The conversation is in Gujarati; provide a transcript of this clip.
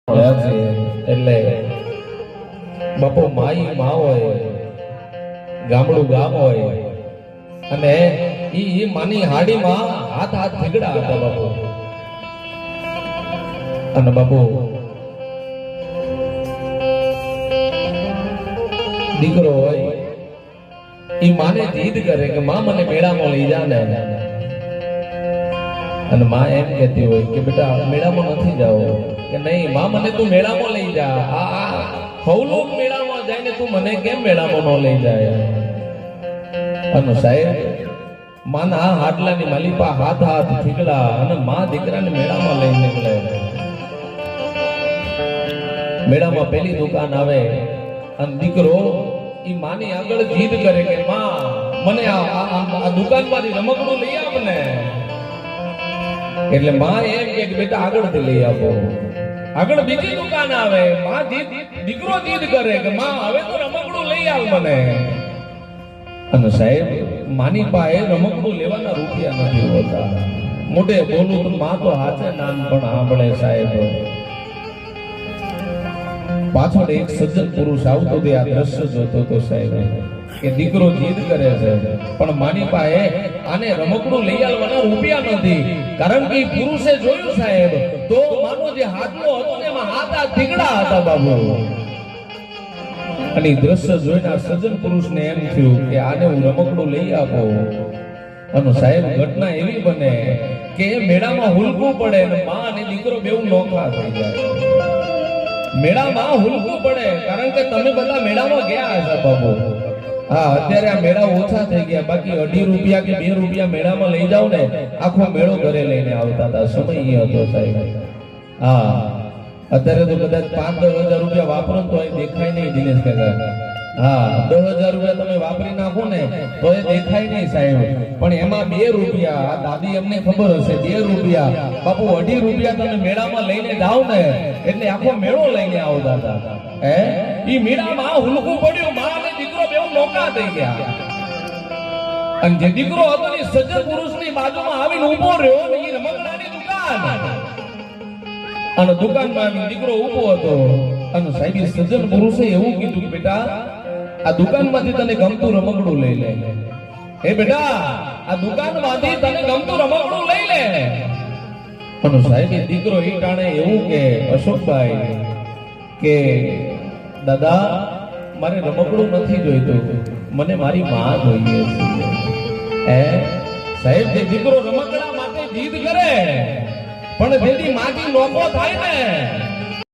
એટલે બાપુ માઈ માં હોય, ગામડું ગામ હોય, અને ઈ માની હાડીમાં હાથ હાથ થીગડા હતા બાપુ. અને બાપુ દીકરો હોય ઈ માને જીદ કરે કે માં મને મેળામાં લઈ જા ને. અને માં એમ કહેતી હોય કે બેટા મેળામાં નથી જાવ. કે નહીં માં મને તું મેળામાં લઈ જા. આ હવલોક મેળામાં જઈને તું મને કેમ મેળામાં ન લઈ જાય? અને સાહેબ માના હાડલાની માલિપા હાથ હાથ થીગડા અને માં દીકરાને મેળામાં લઈ નીકળે. મેળામાં પેલી દુકાન આવે અને દીકરો ઈ માની આગળ જીદ કરે કે માં મને આ દુકાનમાંથી રમકડું લઈ આપ ને. એટલે માં એમ કે બેટા આગળથી લઈ આપો. આગળ બીજી દુકાન આવે, માં દીકરો જીદ કરે કે માં હવે તો રમકડું લઈ આવ મને. અને સાહેબ માની પાસે રમકડું લેવાના રૂપિયા નથી હોતા. મોઢે બોલું તો માં તો હાથે નાનપણ સાંભળે સાહેબ. પાછળ એક સજ્જન પુરુષ આવતો તે આ દ્રશ્ય જોતો તો સાહેબ કે દીકરો જીદ કરે છે પણ માની પાસે આને રમકડું લઈ આવવાના રૂપિયા નથી. કારણ કે પુરુષે જોયું સાહેબ તો માનો જે હાથનો હતો ને એમાં હાથ આ થીગડા હતા બાબુ. અને દ્રશ્ય જોઈને આ સજ્જન પુરુષને એમ થયું કે આને હું રમકડું લઈ આપો. અને સાહેબ ઘટના એવી બને કે મેળામાં હુલકું પડે અને માં અને દીકરો બેઉ નોખા થઈ જાય. મેળામાં હુલકું પડે કારણ કે તમે બધા મેળામાં ગયા હશે બાબુ. હા અત્યારે આ મેળા ઓછા થઈ ગયા, બાકી 2.5 રૂપિયા કે 2 રૂપિયા મેળામાં લઈ જાવ ને આખો મેળો ઘરે લઈને આવતા હતા. સમય એ હતો સાહેબ. હા અત્યારે તો કદાચ 5-10 રૂપિયા વાપરો તો એ દેખાય નહીં દિનેશ કાકા. હા 10,000 રૂપિયા તમે વાપરી નાખો ને તો એ દેખાય નહીં સાહેબ. પણ એમાં 2 રૂપિયા, આ દાદી અમને ખબર હશે, 2 રૂપિયા બાપુ 2.5 રૂપિયા તમે મેળામાં લઈને જાવ ને એટલે આખો મેળો લઈને આવતા હતા. હે ઈ મેળામાં હુલકું પડ્યું, માં અને દીકરો બેઉ નોકા થઈ ગયા. અને જે દીકરો હતો એ સજ્જન પુરુષની બાજુમાં આવીને ઊભો રહ્યો ને ઈ રમકડાની દુકાન. અને દુકાનમાં દીકરો ઊભો હતો. અને સાહેબ સજ્જન પુરુષે એવું કીધું કે બેટા આ દુકાનમાંથી તને ગમતું રમકડું લઈ લે. હે બેટા આ દુકાનમાંથી તને ગમતું રમકડું લઈ લે. અને સાહેબ દીકરો ઈ ટાણે એવું કે અશોકભાઈ કે દાદા મારે રમકડું નથી જોઈતું, મને મારી માં જોઈએ છે. સાહેબ જે દીકરો રમકડા માટે જીદ કરે પણ જેથી માથી નોખો થાય ને